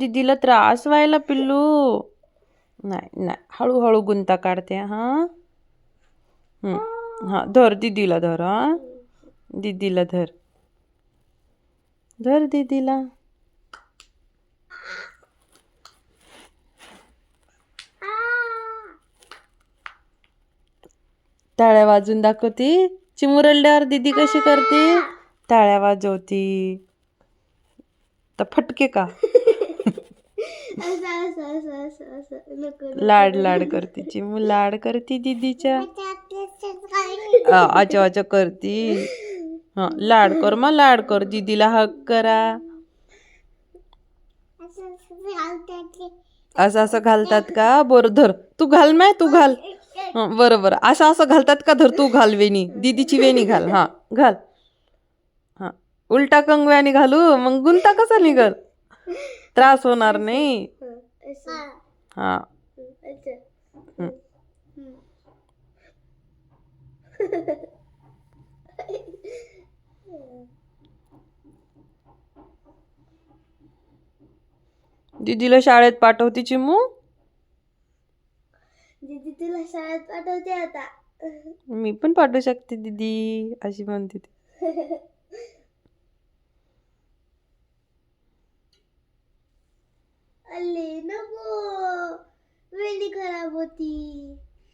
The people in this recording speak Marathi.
दीदीला त्रास व्हायला पिल्लू. नाही नाही, हळूहळू गुंता काढते. हा हा, धर दीदीला, धर. हा, दीदीला धर, धर दीदीला. टाळ्या वाजून दाखवती. चिमुरड्यावर दीदी कशी करते, टाळ्या वाजवती. तर फटके का? लाड लाड करती चिमू, लाड करती दीदीच्या. आचा आचा करती. हा, लाड कर, मग लाड कर, दीदीला हक करा. असं असं घालतात का? बरं धर, तू घाल, माय तू घाल. बरोबर, असं असं घालतात का? धर तू घाल वेणी, दीदीची वेणी घाल. हा घाल. हा, उलटा कंगव्याने घालू, मग गुंता कसा निघल? त्रास होणार नाही. हा, दीदीला शाळेत पाठवती चिमू. दीदी तुला शाळेत पाठवते आता. मी पण पाठवू शकते दीदी, अशी म्हणते ती. अल्ले नको, वेणी खराब होती.